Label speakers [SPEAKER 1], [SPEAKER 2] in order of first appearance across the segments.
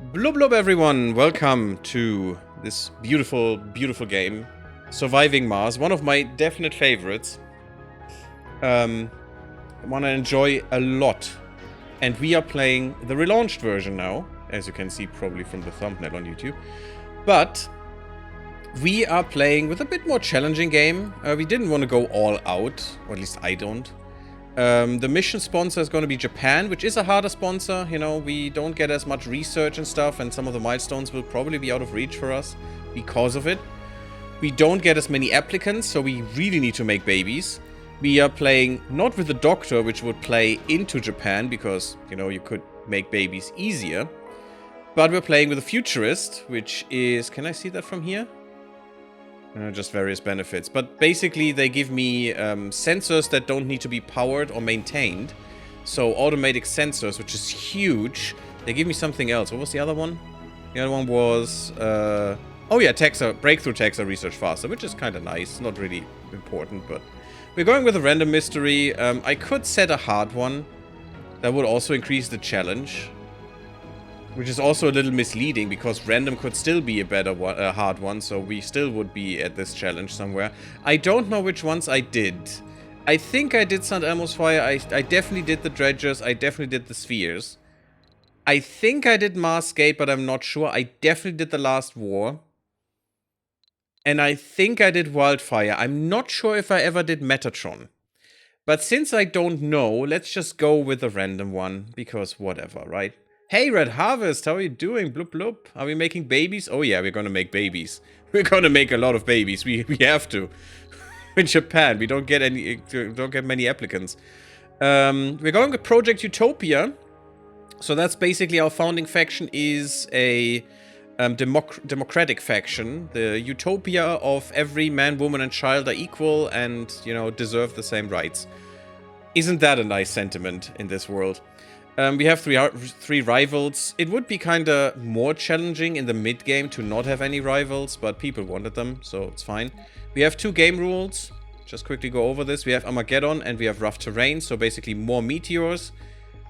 [SPEAKER 1] Blub blub everyone, welcome to this beautiful, beautiful game, Surviving Mars, one of my definite favorites. One I enjoy a lot. And we are playing the relaunched version now, as you can see probably from the thumbnail on YouTube. But we are playing with a bit more challenging game. We didn't want to go all out, or at least I don't. The mission sponsor is going to be Japan, which is a harder sponsor. You know, we don't get as much research and stuff, and some of the milestones will probably be out of reach for us because of it. We don't get as many applicants, so we really need to make babies. We are playing not with the doctor, which would play into Japan, because, you know, you could make babies easier. But we're playing with a futurist, which is... Can I see that from here? Just various benefits. But basically, they give me sensors that don't need to be powered or maintained. So, automatic sensors, which is huge. They give me something else. What was the other one? The other one was... oh yeah, breakthrough techs are research faster, which is kind of nice. Not really important, but... We're going with a random mystery. I could set a hard one. That would also increase the challenge. Which is also a little misleading, because random could still be a better one, a hard one, so we still would be at this challenge somewhere. I don't know which ones I did. I think I did St. Elmo's Fire, I definitely did the Dredgers, I definitely did the Spheres. I think I did Marsgate, but I'm not sure. I definitely did the Last War. And I think I did Wildfire. I'm not sure if I ever did Metatron. But since I don't know, let's just go with a random one, because whatever, right? Hey, Red Harvest, how are you doing? Bloop bloop. Are we making babies? Oh yeah, we're gonna make babies. We're gonna make a lot of babies. We have to. In Japan, we don't get many applicants. We're going with Project Utopia. So that's basically our founding faction is a democratic faction. The utopia of every man, woman, and child are equal and, you know, deserve the same rights. Isn't that a nice sentiment in this world? We have three rivals. It would be kind of more challenging in the mid-game to not have any rivals, but people wanted them, so it's fine. We have 2 game rules. Just quickly go over this. We have Armageddon and we have rough terrain, so basically more meteors,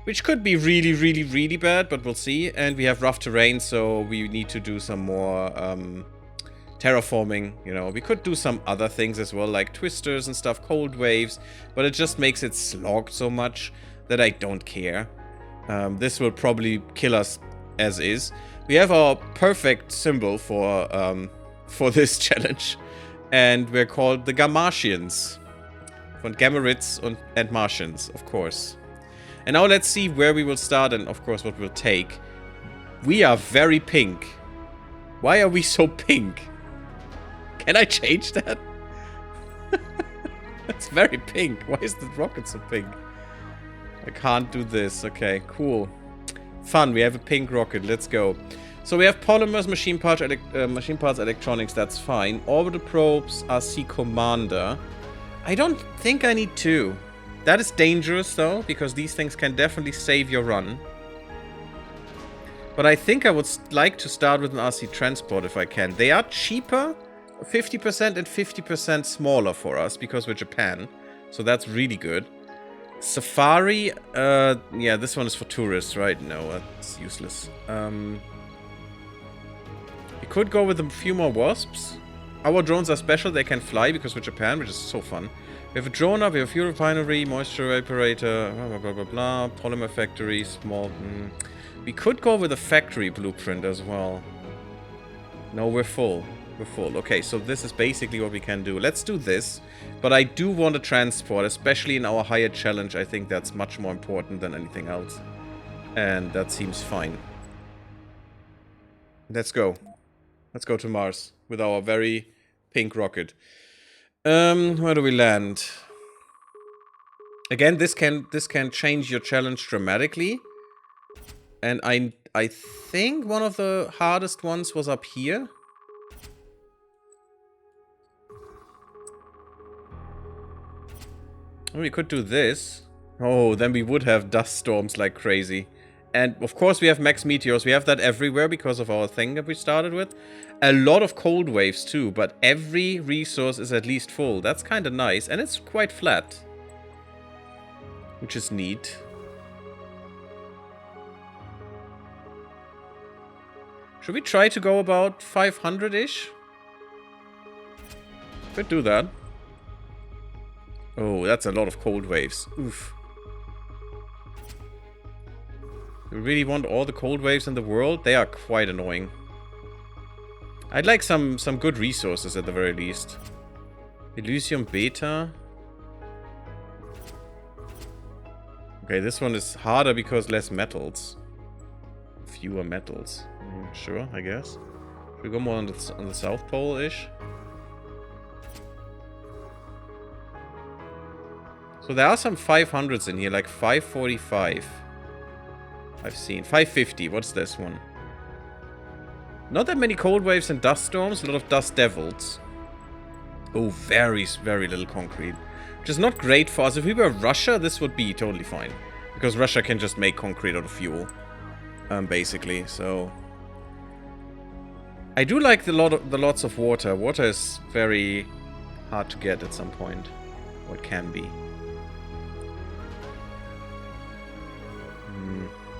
[SPEAKER 1] which could be really, really, really bad, but we'll see. And we have rough terrain, so we need to do some more terraforming. You know, we could do some other things as well, like twisters and stuff, cold waves, but it just makes it slog so much that I don't care. This will probably kill us as is. We have our perfect symbol for this challenge. And we're called the Gammartians. Von Gammarids and Martians, of course. And now let's see where we will start and, of course, what we'll take. We are very pink. Why are we so pink? Can I change that? That's very pink. Why is the rocket so pink? I can't do this. Okay, cool. Fun. We have a pink rocket. Let's go. So we have polymers, machine parts, electronics. That's fine. Orbital probes, RC commander. I don't think I need 2. That is dangerous, though, because these things can definitely save your run. But I think I would like to start with an RC transport if I can. They are cheaper, 50% and 50% smaller for us, because we're Japan. So that's really good. Safari, yeah, this one is for tourists, right? No, it's useless. We could go with a few more wasps. Our drones are special, they can fly because we're Japan, which is so fun. We have a drone up, we have a fuel refinery, moisture evaporator, blah, blah, blah, blah, polymer factory, small... We could go with a factory blueprint as well. No, we're full. We're full. Okay, so this is basically what we can do. Let's do this. But I do want a transport, especially in our higher challenge. I think that's much more important than anything else. And that seems fine. Let's go. Let's go to Mars with our very pink rocket. Where do we land? Again, this can change your challenge dramatically. And I think one of the hardest ones was up here. We could do this. Oh, then we would have dust storms like crazy. And, of course, we have max meteors. We have that everywhere because of our thing that we started with. A lot of cold waves, too. But every resource is at least full. That's kind of nice. And it's quite flat. Which is neat. Should we try to go about 500-ish? Could do that. Oh, that's a lot of cold waves. Oof. Do we really want all the cold waves in the world? They are quite annoying. I'd like some good resources at the very least. Elysium Beta. Okay, this one is harder because less metals. Fewer metals. Sure, I guess. Should we go more on the South Pole-ish? So there are some 500s in here, like 545. I've seen. 550, what's this one? Not that many cold waves and dust storms, a lot of dust devils. Oh, very, very little concrete. Which is not great for us. If we were Russia, this would be totally fine. Because Russia can just make concrete out of fuel. Basically, so... I do like the lots of water. Water is very hard to get at some point. Or it can be.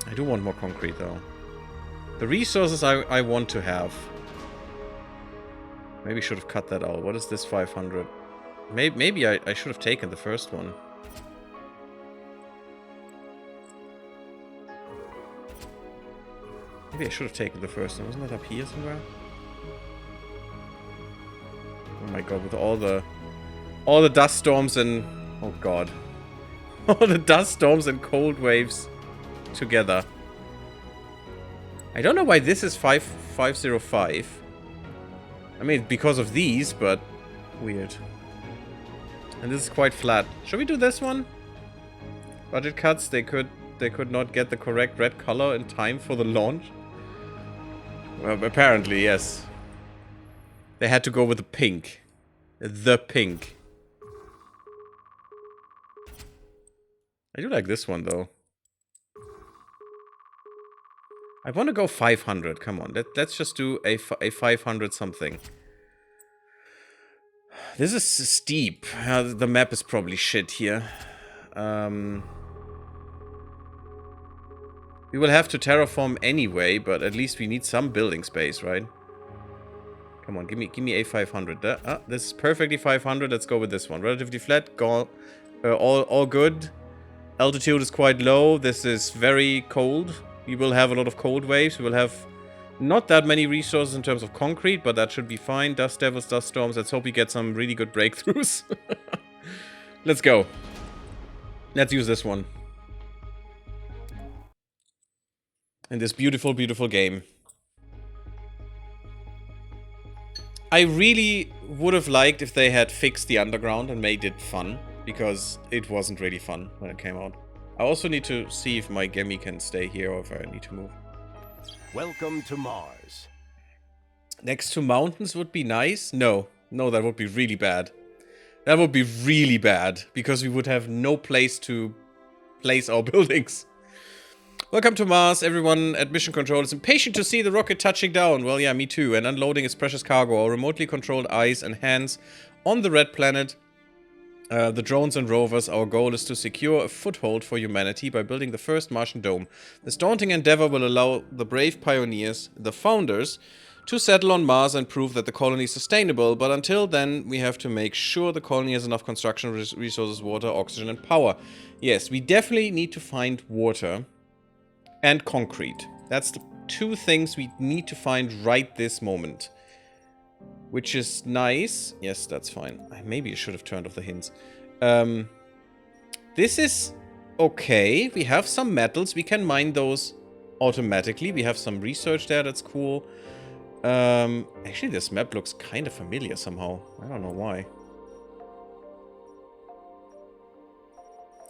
[SPEAKER 1] I do want more concrete, though. The resources I want to have. Maybe should have cut that out. What is this 500? Maybe I should have taken the first one. Maybe I should have taken the first one. Wasn't that up here somewhere? Oh my god, with all the dust storms and... Oh god. All the dust storms and cold waves together. I don't know why this is 505. I mean, because of these, but weird. And this is quite flat. Should we do this one? Budget cuts. They could not get the correct red color in time for the launch. Well, apparently, yes. They had to go with the pink. The pink. I do like this one, though. I want to go 500. Come on, let's just do a 500 something. This is steep. The map is probably shit here. We will have to terraform anyway, but at least we need some building space, right? Come on, give me a 500. This is perfectly 500. Let's go with this one. Relatively flat. All good. Altitude is quite low. This is very cold. We will have a lot of cold waves. We will have not that many resources in terms of concrete, but that should be fine. Dust devils, dust storms. Let's hope we get some really good breakthroughs. Let's go. Let's use this one. In this beautiful, beautiful game. I really would have liked if they had fixed the underground and made it fun, because it wasn't really fun when it came out. I also need to see if my Gemmy can stay here or if I need to move.
[SPEAKER 2] Welcome to Mars.
[SPEAKER 1] Next to mountains would be nice. No, that would be really bad. That would be really bad, because we would have no place to place our buildings. Welcome to Mars. Everyone at Mission Control is impatient to see the rocket touching down. Well, yeah, me too. And unloading its precious cargo. Our remotely controlled eyes and hands on the red planet. The drones and rovers, our goal is to secure a foothold for humanity by building the first Martian dome. This daunting endeavor will allow the brave pioneers, the founders, to settle on Mars and prove that the colony is sustainable, but until then, we have to make sure the colony has enough construction resources, water, oxygen, and power. Yes, we definitely need to find water and concrete. That's the two things we need to find right this moment. Which is nice. Yes, that's fine. Maybe I should have turned off the hints. This is okay. We have some metals. We can mine those automatically. We have some research there. That's cool. Actually, this map looks kind of familiar somehow. I don't know why.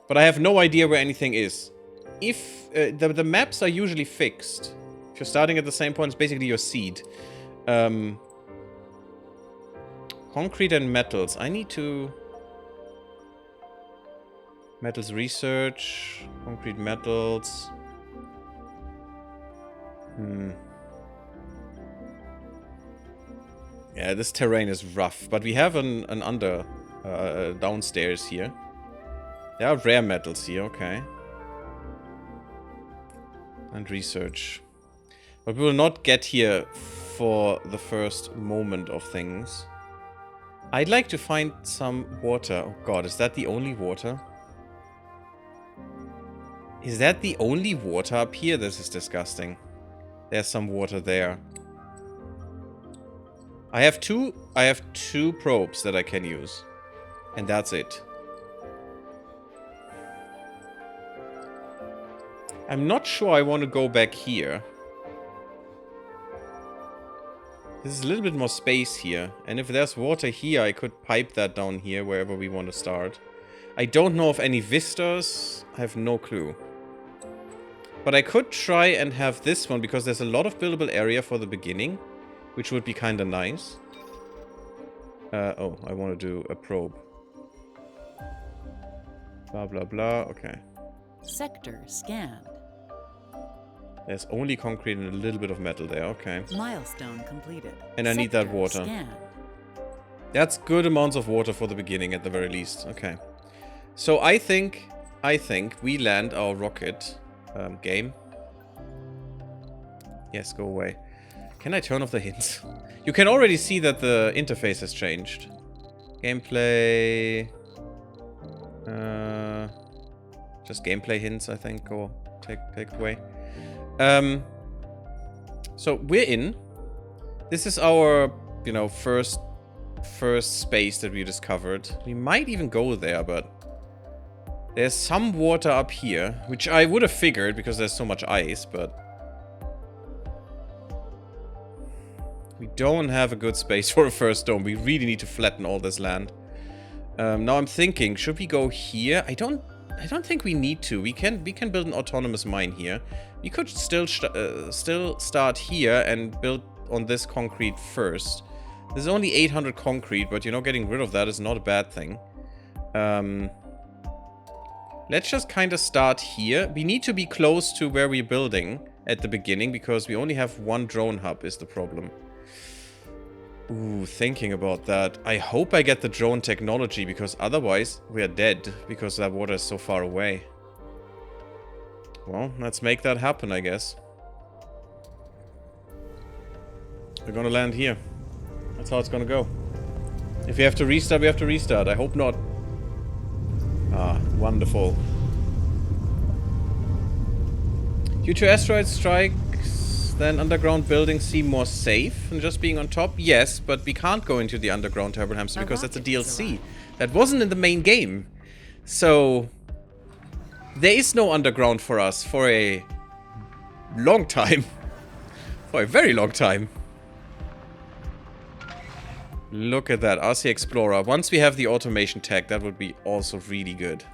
[SPEAKER 1] But I have no idea where anything is. If the maps are usually fixed. If you're starting at the same point, it's basically your seed. Concrete and metals. I need to... Metals research. Concrete metals. Yeah, this terrain is rough. But we have an downstairs here. There are rare metals here, okay. And research. But we will not get here for the first moment of things. I'd like to find some water. Oh god, is that the only water? Is that the only water up here? This is disgusting. There's some water there. I have two probes that I can use. And that's it. I'm not sure I want to go back here. There's a little bit more space here. And if there's water here, I could pipe that down here, wherever we want to start. I don't know of any vistas. I have no clue. But I could try and have this one, because there's a lot of buildable area for the beginning, which would be kind of nice. Oh, I want to do a probe. Blah, blah, blah. Okay.
[SPEAKER 3] Sector scanned.
[SPEAKER 1] There's only concrete and a little bit of metal there. Okay.
[SPEAKER 3] Milestone completed.
[SPEAKER 1] And I need that
[SPEAKER 3] Sector
[SPEAKER 1] water.
[SPEAKER 3] scanned.
[SPEAKER 1] That's good amounts of water for the beginning at the very least. Okay. So I think we land our rocket game. Yes, go away. Can I turn off the hints? You can already see that the interface has changed. Gameplay. Just gameplay hints, I think, go take away. So we're in. This is our, you know, first space that we discovered. We might even go there, but there's some water up here, which I would have figured because there's so much ice, but we don't have a good space for a first dome. We really need to flatten all this land. Now I'm thinking, should we go here? I don't think we need to. We can build an autonomous mine here. We could still start here and build on this concrete first. There's only 800 concrete, but you know, getting rid of that is not a bad thing. Let's just kind of start here. We need to be close to where we're building at the beginning, because we only have one drone hub is the problem. Ooh, thinking about that. I hope I get the drone technology, because otherwise we are dead, because that water is so far away. Well, let's make that happen, I guess. We're gonna land here. That's how it's gonna go. If we have to restart, we have to restart. I hope not. Ah, wonderful. Due to asteroid strikes, then underground buildings seem more safe than just being on top. Yes, but we can't go into the underground, Turbo Hamster, because that's a DLC. That wasn't in the main game. So there is no underground for us for a long time. For a very long time. Look at that, RC Explorer. Once we have the automation tech, that would be also really good.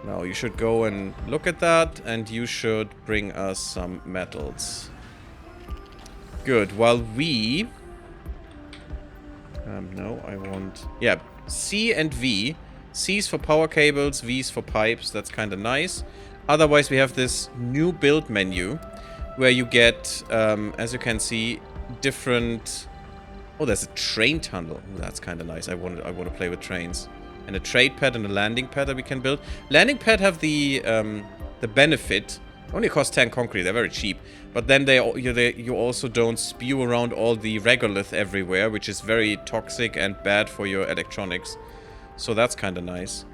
[SPEAKER 1] Now, you should go and look at that, and you should bring us some metals. Good, while we... no, I want... Yeah, C and V. C's for power cables, V's for pipes. That's kind of nice. Otherwise, we have this new build menu, where you get, as you can see, different... Oh, there's a train tunnel. Ooh, that's kind of nice. I want to play with trains. And a trade pad and a landing pad that we can build. Landing pad have the benefit. Only cost 10 concrete. They're very cheap. But then you also don't spew around all the regolith everywhere, which is very toxic and bad for your electronics. So that's kind of nice.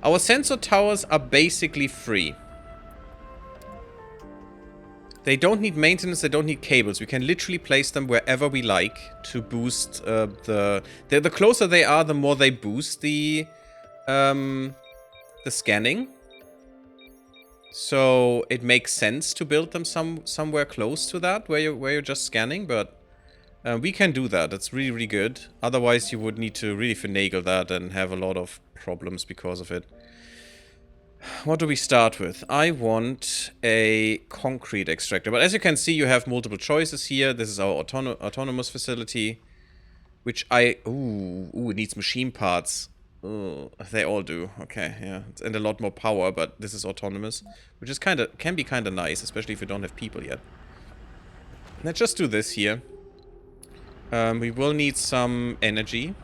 [SPEAKER 1] Our sensor towers are basically free. They don't need maintenance, they don't need cables. We can literally place them wherever we like to boost the closer they are, the more they boost the scanning. So it makes sense to build them somewhere close to that, where you're just scanning, but we can do that. That's really, really good. Otherwise, you would need to really finagle that and have a lot of problems because of it. What do we start with? I want a concrete extractor. But as you can see, you have multiple choices here. This is our autonomous facility. Which Ooh, it needs machine parts. Ooh, they all do. Okay, yeah. And a lot more power, but this is autonomous. Which is can be kind of nice, especially if you don't have people yet. Let's just do this here. We will need some energy.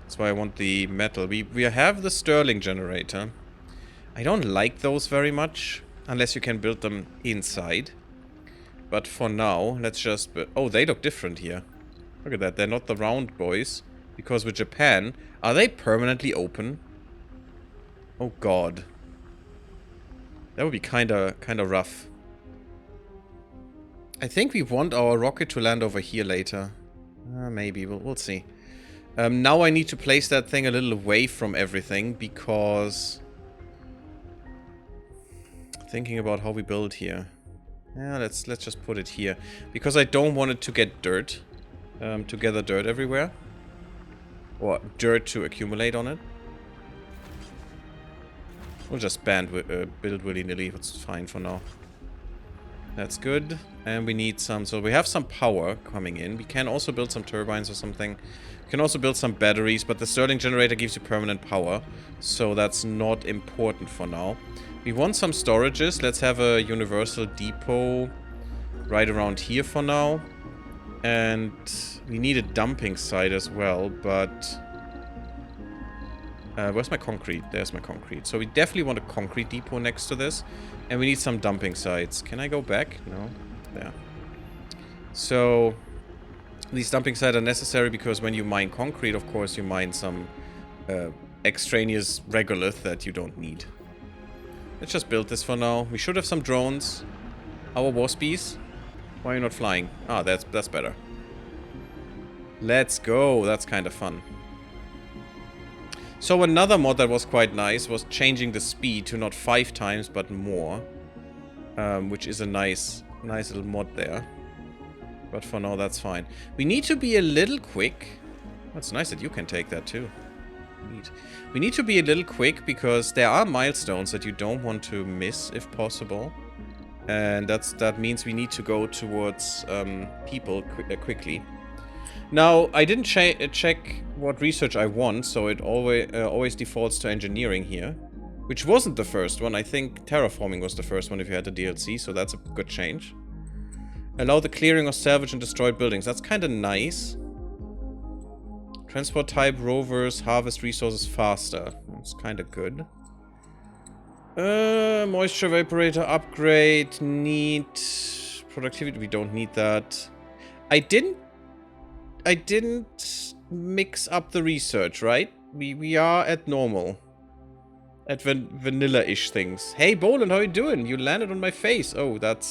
[SPEAKER 1] That's why I want the metal. We have the Stirling generator. I don't like those very much. Unless you can build them inside. But for now, let's just... Oh, they look different here. Look at that. They're not the round boys. Because with Japan... Are they permanently open? Oh, God. That would be kinda rough. I think we want our rocket to land over here later. Maybe. We'll see. Now I need to place that thing a little away from everything because... Thinking about how we build here. Yeah, let's just put it here. Because I don't want it to get dirt. To gather dirt everywhere. Or dirt to accumulate on it. We'll just build willy-nilly. It's fine for now. That's good. And we need some... So we have some power coming in. We can also build some turbines or something. We can also build some batteries. But the Stirling generator gives you permanent power. So that's not important for now. We want some storages. Let's have a universal depot right around here for now. And we need a dumping site as well. But... where's my concrete? There's my concrete. So we definitely want a concrete depot next to this. And we need some dumping sites. Can I go back? No. There. So, these dumping sites are necessary because when you mine concrete, of course, you mine some extraneous regolith that you don't need. Let's just build this for now. We should have some drones. Our waspies. Why are you not flying? Ah, that's better. Let's go. That's kind of fun. So another mod that was quite nice was changing the speed to not 5 times but more. Which is a nice little mod there. But for now that's fine. We need to be a little quick. Oh, it's nice that you can take that too. Neat. We need to be a little quick because there are milestones that you don't want to miss if possible. And that means we need to go towards people quickly. Now, I didn't check what research I want, so it always defaults to engineering here. Which wasn't the first one. I think terraforming was the first one if you had the DLC, so that's a good change. Allow the clearing of salvaged and destroyed buildings. That's kind of nice. Transport type rovers, harvest resources faster. That's kind of good. Moisture evaporator upgrade. Need productivity. We don't need that. I didn't mix up the research, right? We are at normal. At vanilla-ish things. Hey, Boland, how you doing? You landed on my face. Oh, that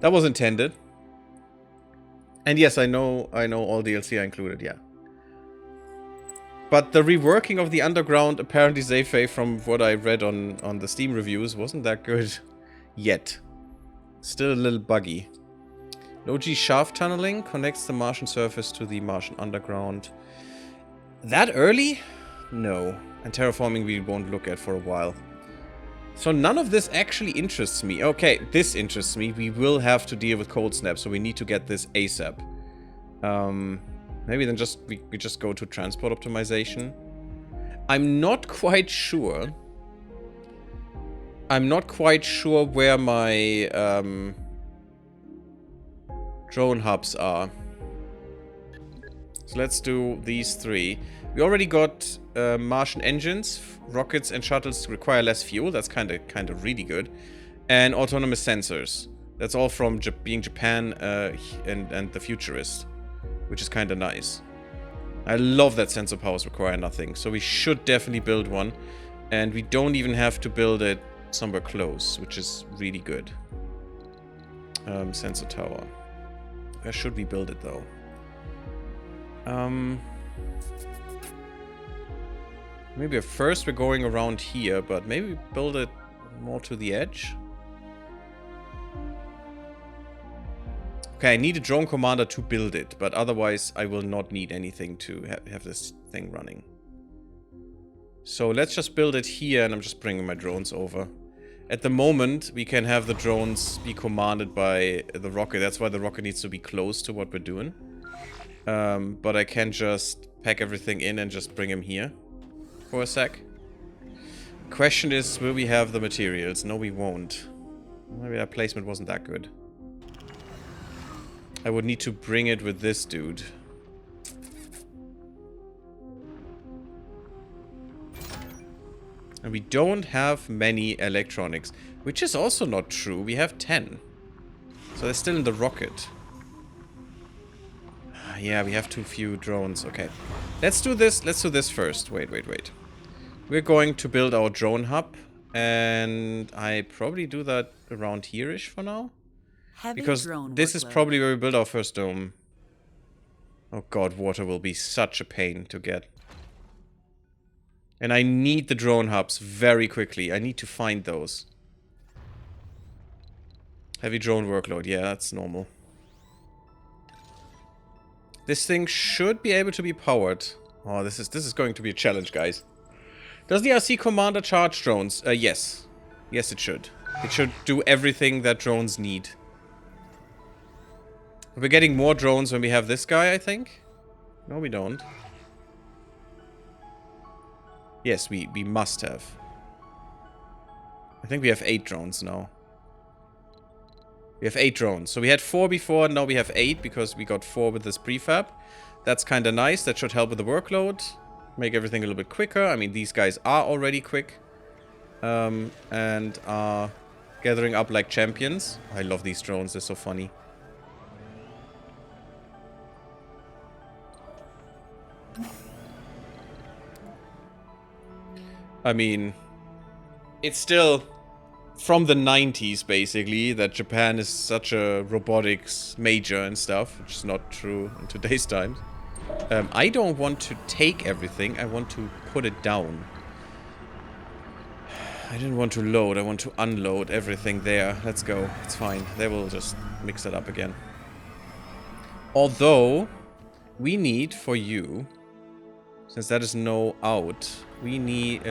[SPEAKER 1] was intended. And yes, I know all DLC are included, yeah. But the reworking of the underground, apparently Zayfei, from what I read on the Steam reviews, wasn't that good yet. Still a little buggy. Low-G shaft tunneling connects the Martian surface to the Martian underground. That early? No. And terraforming we won't look at for a while. So none of this actually interests me. Okay, this interests me. We will have to deal with cold snap, so we need to get this ASAP. Maybe then we just go to transport optimization. I'm not quite sure. I'm not quite sure where my drone hubs are. So let's do these 3. We already got Martian engines, rockets and shuttles require less fuel. That's kind of really good. And autonomous sensors. That's all from being Japan and the Futurist, which is kind of nice. I love that sensor powers require nothing. So we should definitely build one. And we don't even have to build it somewhere close, which is really good. Sensor tower. Where should we build it though? Maybe at first we're going around here, but maybe build it more to the edge. Okay, I need a drone commander to build it, but otherwise I will not need anything to have this thing running. So let's just build it here, and I'm just bringing my drones over. At the moment, we can have the drones be commanded by the rocket. That's why the rocket needs to be close to what we're doing. But I can just pack everything in and just bring him here for a sec. Question is, will we have the materials? No, we won't. Maybe that placement wasn't that good. I would need to bring it with this dude. And we don't have many electronics. Which is also not true. We have 10. So they're still in the rocket. Yeah, we have too few drones. Okay. Let's do this. Let's do this first. Wait. We're going to build our drone hub. And I probably do that around here-ish for now.
[SPEAKER 3] Heavy
[SPEAKER 1] Because
[SPEAKER 3] drone
[SPEAKER 1] this is
[SPEAKER 3] workload.
[SPEAKER 1] probably where we build our first dome. Oh god, water will be such a pain to get. And I need the drone hubs very quickly. I need to find those. Heavy drone workload. Yeah, that's normal. This thing should be able to be powered. Oh, this is going to be a challenge, guys. Does the RC commander charge drones? Yes. Yes, it should. It should do everything that drones need. We're getting more drones when we have this guy, I think. No, we don't. Yes, we must have. I think we have 8 drones now. We have 8 drones. So we had 4 before, now we have 8 because we got 4 with this prefab. That's kind of nice. That should help with the workload. Make everything a little bit quicker. I mean, these guys are already quick. And are gathering up like champions. I love these drones. They're so funny. I mean, it's still from the 90s, basically, that Japan is such a robotics major and stuff, which is not true in today's times. I don't want to take everything, I want to put it down. I didn't want to load, I want to unload everything there. Let's go, it's fine. They will just mix it up again. Although, we need for you, since that is now out, we need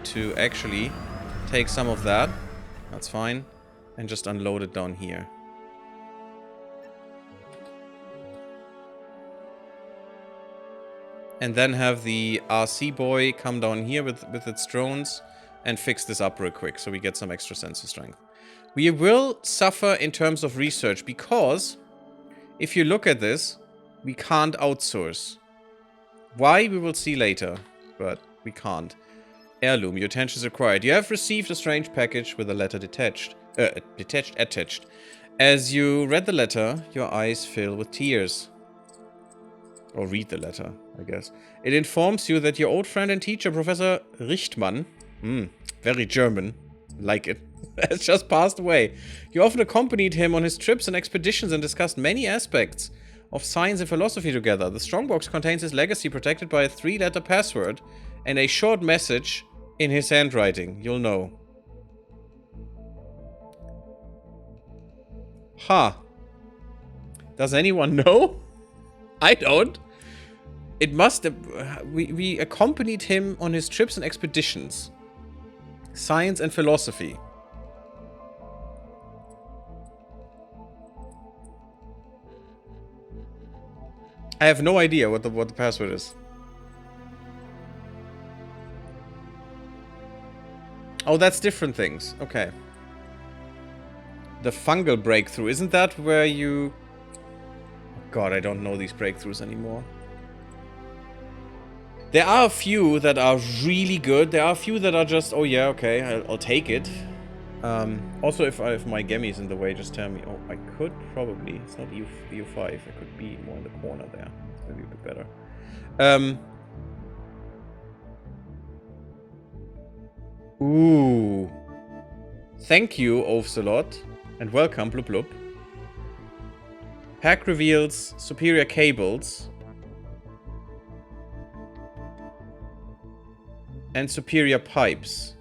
[SPEAKER 1] to actually take some of that. That's fine. And just unload it down here. And then have the RC boy come down here with its drones and fix this up real quick so we get some extra sensor strength. We will suffer in terms of research because if you look at this, we can't outsource. Why, we will see later, but we can't. Heirloom, your attention is required. You have received a strange package with a letter attached. As you read the letter, your eyes fill with tears. Or read the letter, I guess. It informs you that your old friend and teacher, Professor Richtmann, very German, like it, has just passed away. You often accompanied him on his trips and expeditions and discussed many aspects of science and philosophy together. The strongbox contains his legacy protected by a 3-letter password and a short message in his handwriting. You'll know. Huh. Does anyone know? I don't. It must have... We accompanied him on his trips and expeditions. Science and philosophy. I have no idea what the password is. Oh, that's different things. Okay. The fungal breakthrough. Isn't that where you... God, I don't know these breakthroughs anymore. There are a few that are really good. There are a few that are just, oh yeah, okay, I'll take it. Also, if my Gemmy is in the way, just tell me. Oh, I could probably. It's not EU5. I could be more in the corner there. It's maybe a bit better. Ooh. Thank you, Ocelot. And welcome, Blub Blub. Pack reveals superior cables. And superior pipes.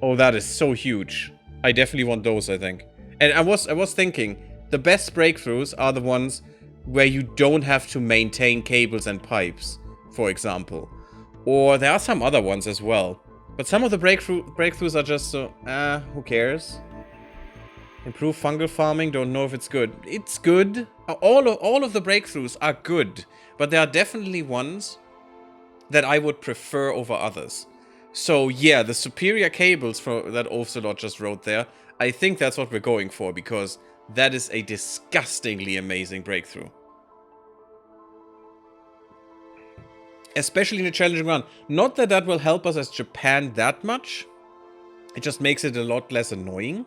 [SPEAKER 1] Oh, that is so huge. I definitely want those, I think. And I was thinking, the best breakthroughs are the ones where you don't have to maintain cables and pipes, for example. Or there are some other ones as well. But some of the breakthroughs are just so, who cares? Improve fungal farming, don't know if it's good. It's good. All of the breakthroughs are good. But there are definitely ones that I would prefer over others. So yeah, the superior cables that Ocelot just wrote there, I think that's what we're going for, because that is a disgustingly amazing breakthrough. Especially in a challenging run. Not that that will help us as Japan that much, It just makes it a lot less annoying.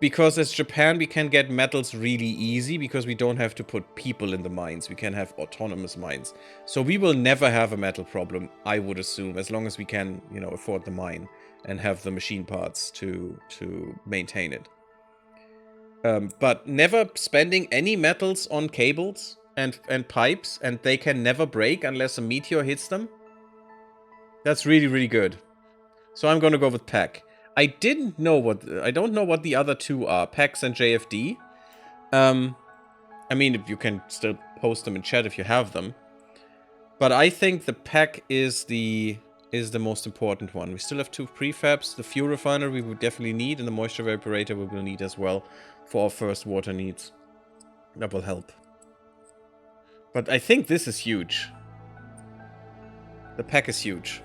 [SPEAKER 1] Because as Japan, we can get metals really easy because we don't have to put people in the mines. We can have autonomous mines. So we will never have a metal problem, I would assume, as long as we can, you know, afford the mine and have the machine parts to maintain it. But never spending any metals on cables and pipes, and they can never break unless a meteor hits them. That's really, really good. So I'm gonna go with Pack. I don't know what the other two are, PAX and JFD. I mean, if you can still post them in chat if you have them. But I think the Pack is the most important one. We still have 2 prefabs. The fuel refiner we would definitely need, and the moisture evaporator we will need as well for our first water needs. That will help. But I think this is huge. The Pack is huge.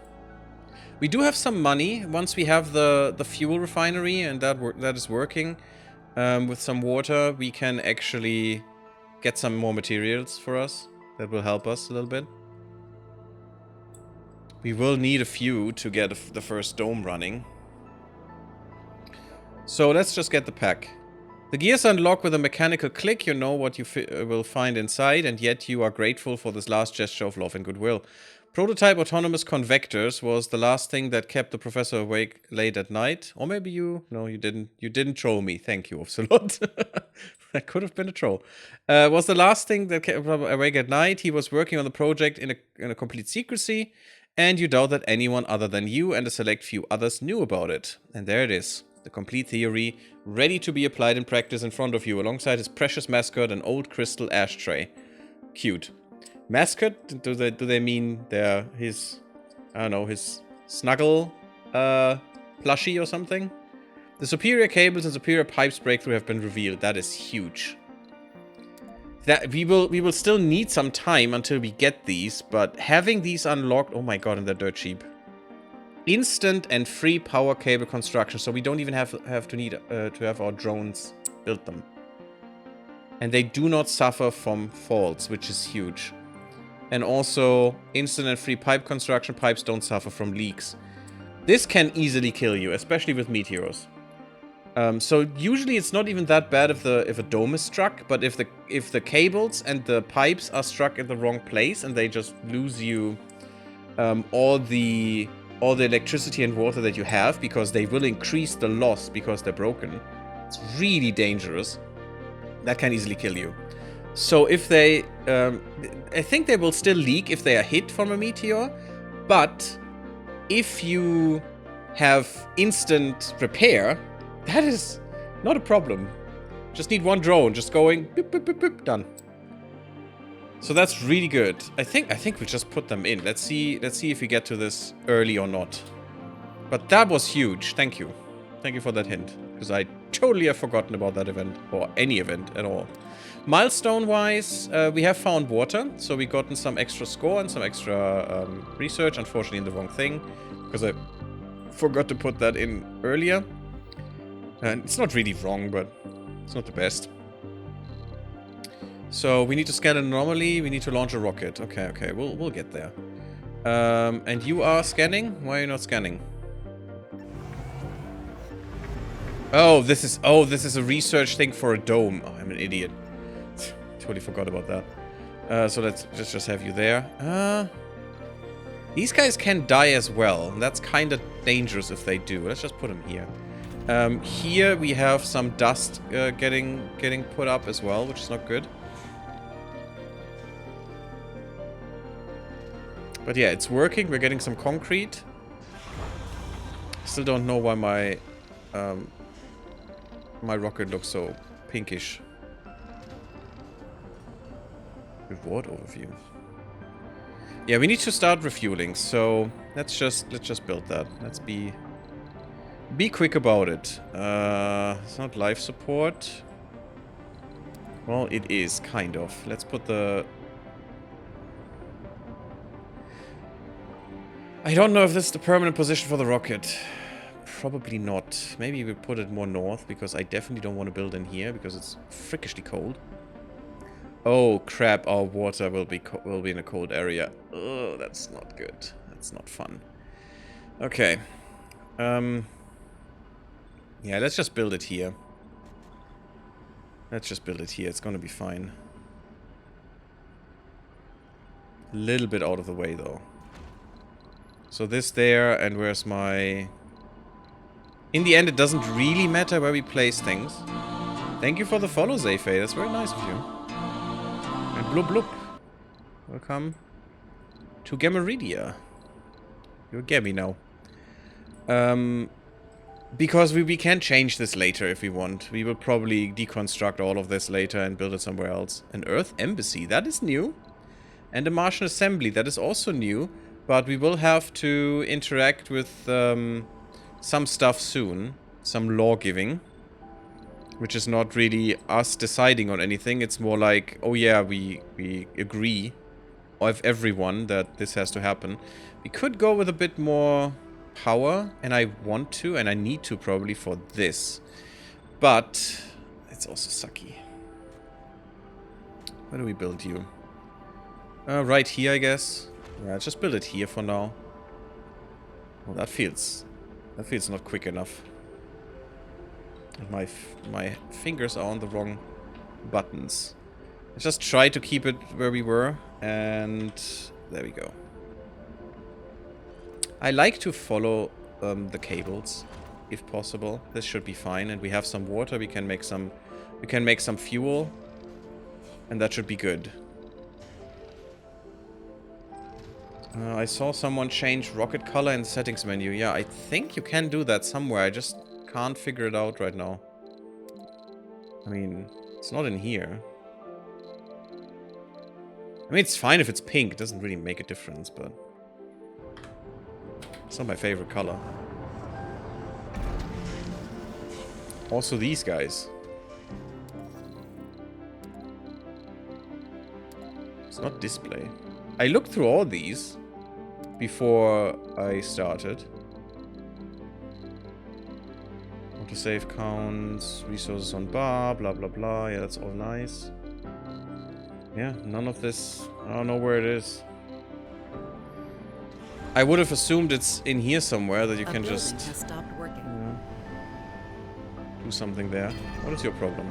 [SPEAKER 1] We do have some money once we have the fuel refinery, and that is working. With some water, we can actually get some more materials for us. That will help us a little bit. We will need a few to get the first dome running. So let's just get the Pack. The gears unlock with a mechanical click. You know what you will find inside, and yet you are grateful for this last gesture of love and goodwill. Prototype autonomous convectors was the last thing that kept the professor awake late at night. Or maybe you... No, you didn't. You didn't troll me. Thank you, Absolute. That could have been a troll. Was the last thing that kept him awake at night. He was working on the project in a complete secrecy. And you doubt that anyone other than you and a select few others knew about it. And there it is. The complete theory, ready to be applied in practice in front of you, alongside his precious mascot, an old crystal ashtray. Cute. Mascot? Do they mean his, I don't know, his snuggle plushie or something? The superior cables and superior pipes breakthrough have been revealed. That is huge. That we will still need some time until we get these, but having these unlocked, oh my god, and they're dirt cheap. Instant and free power cable construction, so we don't even have to have our drones build them. And they do not suffer from faults, which is huge. And also, instant and free pipe construction. Pipes don't suffer from leaks. This can easily kill you, especially with meteors. So usually it's not even that bad if a dome is struck, but if the cables and the pipes are struck in the wrong place and they just lose you all the electricity and water that you have, because they will increase the loss because they're broken. It's really dangerous. That can easily kill you. So if they... I think they will still leak if they are hit from a meteor, but if you have instant repair, that is not a problem. Just need one drone, just going boop, boop, boop, boop, done. So that's really good. I think we just put them in. Let's see if we get to this early or not. But that was huge. Thank you. Thank you for that hint, because I totally have forgotten about that event, or any event at all. Milestone-wise, we have found water, so we gotten some extra score and some extra research. Unfortunately, in the wrong thing, because I forgot to put that in earlier. And it's not really wrong, but it's not the best. So we need to scan an anomaly. We need to launch a rocket. Okay, we'll get there. And you are scanning? Why are you not scanning? Oh, this is a research thing for a dome. Oh, I'm an idiot. Totally forgot about that. So let's just have you there. These guys can die as well. And that's kind of dangerous if they do. Let's just put them here. Here we have some dust getting put up as well, which is not good. But yeah, it's working. We're getting some concrete. Still don't know why my my rocket looks so pinkish. Reward overview. Yeah, we need to start refueling. So let's just build that. Let's be quick about it. It's not life support. Well, it is kind of. Let's put the... I don't know if this is the permanent position for the rocket. Probably not. Maybe we put it more north, because I definitely don't want to build in here, because it's freakishly cold. Oh crap, our water will be in a cold area. Oh, that's not good. That's not fun. Okay. Yeah, let's just build it here. Let's just build it here. It's gonna be fine. A little bit out of the way, though. So this there, and where's my... In the end, it doesn't really matter where we place things. Thank you for the follow, Zayfei. That's very nice of you. And blub blub. Welcome to Gammaridia. You're Gammy now. Because we can change this later if we want. We will probably deconstruct all of this later and build it somewhere else. An Earth Embassy, that is new. And a Martian Assembly, that is also new. But we will have to interact with some stuff soon. Some law giving. Which is not really us deciding on anything. It's more like, oh yeah, we agree of everyone that this has to happen. We could go with a bit more power, and I want to, and I need to probably for this. But it's also sucky. Where do we build you? Right here, I guess. Yeah, just build it here for now. Well, that feels not quick enough. And my fingers are on the wrong buttons. I just try to keep it where we were, and there we go. I like to follow the cables, if possible. This should be fine, and we have some water. We can make some fuel, and that should be good. I saw someone change rocket color in the settings menu. Yeah, I think you can do that somewhere. I just can't figure it out right now. I mean, it's not in here. I mean, it's fine if it's pink. It doesn't really make a difference, but... It's not my favorite color. Also these guys. It's not display. I looked through all these before I started. Autosave counts, resources on bar, blah blah blah. Yeah, that's all nice. Yeah, none of this. I don't know where it is. I would have assumed it's in here somewhere that you can just do something there. What is your problem?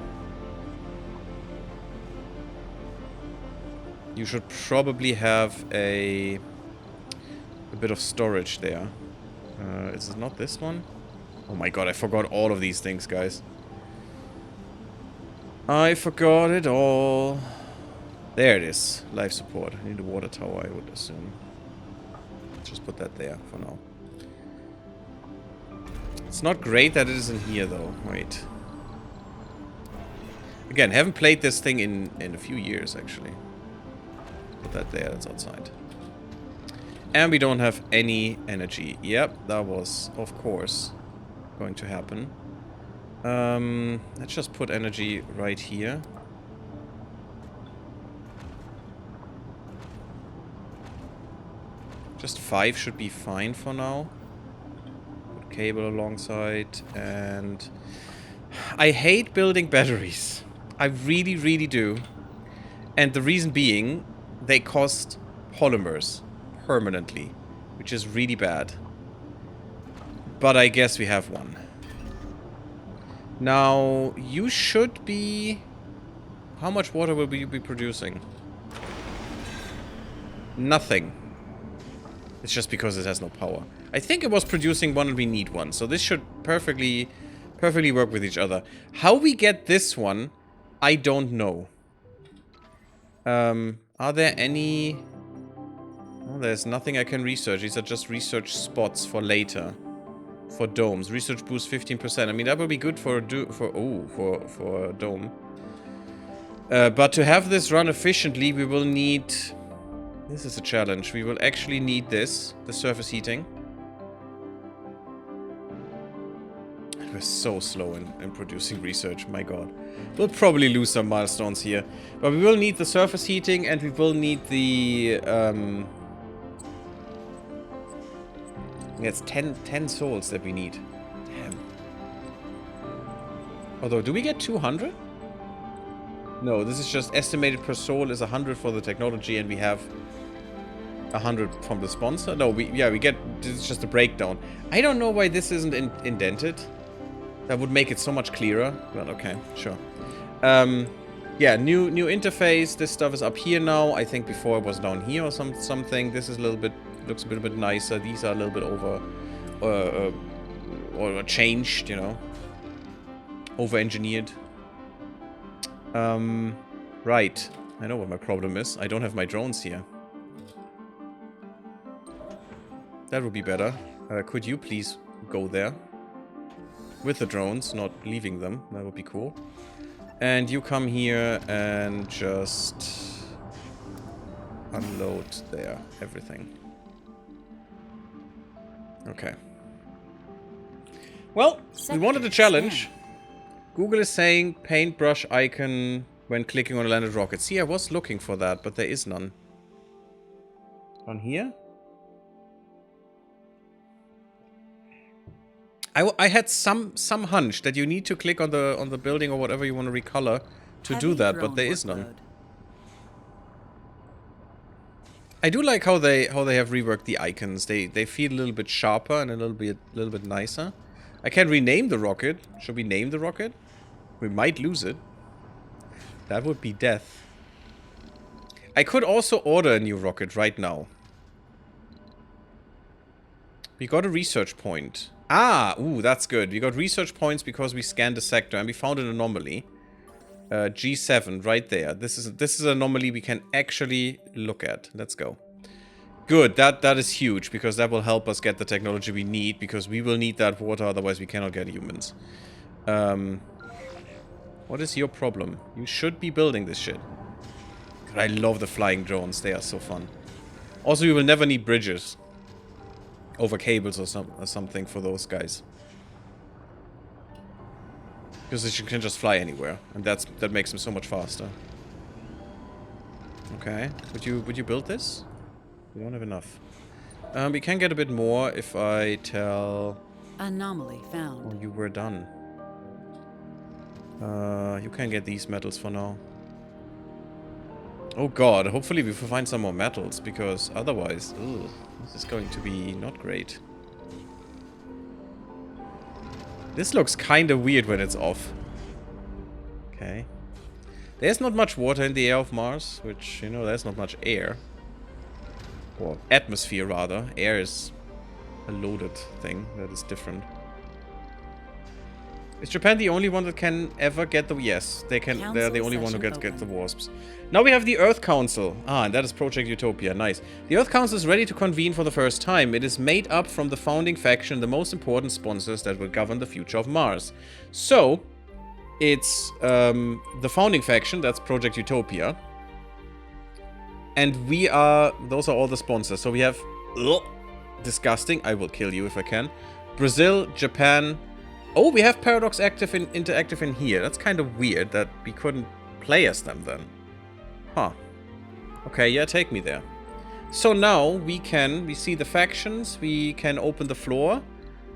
[SPEAKER 1] You should probably have a bit of storage there. Is it not this one? Oh my god, I forgot all of these things, guys. I forgot it all. There it is. Life support. I need a water tower, I would assume. Just put that there for now. It's not great that it isn't here, though. Wait. Again, haven't played this thing in a few years, actually. Put that there. That's outside. And we don't have any energy. Yep, that was, of course, going to happen. Let's just put energy right here. Just 5 should be fine for now. Put cable alongside, and... I hate building batteries. I really, really do. And the reason being, they cost polymers permanently, which is really bad. But I guess we have one. Now, you should be... How much water will we be producing? Nothing. It's just because it has no power. I think it was producing one and we need one. So this should perfectly work with each other. How we get this one, I don't know. Are there any... Oh, there's nothing I can research. These are just research spots for later. For domes. Research boost 15%. I mean, that would be good for a dome. But to have this run efficiently, we will need... This is a challenge. We will actually need this. The surface heating. We're so slow in producing research. My god. We'll probably lose some milestones here. But we will need the surface heating, and we will need the... It's 10 souls that we need. Damn. Although, do we get 200? No, this is just estimated per soul is 100 for the technology, and we have 100 from the sponsor. No, we get, it's just a breakdown. I don't know why this isn't indented. That would make it so much clearer, but okay, sure. Yeah, new interface. This stuff is up here now. I think before it was down here or something. This is a little bit, looks a little bit nicer. These are a little bit over, or changed, you know. Over-engineered. Right. I know what my problem is. I don't have my drones here. That would be better. Could you please go there? With the drones, not leaving them. That would be cool. And you come here and just unload there. Everything. Okay. Well, we wanted a challenge. Google is saying paintbrush icon when clicking on a landed rocket. See, I was looking for that, but there is none. On here? I had some hunch that you need to click on the building or whatever you want to recolor to do that, but there is none. I do like how they have reworked the icons. They feel a little bit sharper and a little bit nicer. I can rename the rocket. Should we name the rocket? We might lose it. That would be death. I could also order a new rocket right now. We got a research point. Ah, ooh, that's good. We got research points because we scanned the sector and we found an anomaly. G7, right there. This is an anomaly we can actually look at. Let's go. Good, that is huge because that will help us get the technology we need because we will need that water, otherwise we cannot get humans. What is your problem? You should be building this shit. I love the flying drones. They are so fun. Also, we will never need bridges over cables or something for those guys. Because you can just fly anywhere, and that makes them so much faster. Okay, would you build this? We don't have enough. We can get a bit more if I tell...
[SPEAKER 3] Anomaly found.
[SPEAKER 1] Oh, you were done. You can get these metals for now. Oh god, hopefully we find some more metals, because otherwise, ugh, this is going to be not great. This looks kind of weird when it's off. Okay. There's not much water in the air of Mars, which, you know, there's not much air. Or atmosphere, rather. Air is a loaded thing that is different. Is Japan the only one that can ever get the... Yes, they can. They're the only one who get the wasps. Now we have the Earth Council. Ah, and that is Project Utopia. Nice. The Earth Council is ready to convene for the first time. It is made up from the founding faction, the most important sponsors that will govern the future of Mars. So, it's the founding faction, that's Project Utopia. And we are... Those are all the sponsors. So we have... Ugh, disgusting. I will kill you if I can. Brazil, Japan... Oh, we have Paradox interactive in here. That's kind of weird that we couldn't play as them then. Huh. Okay, yeah, take me there. So now we see the factions, we can open the floor.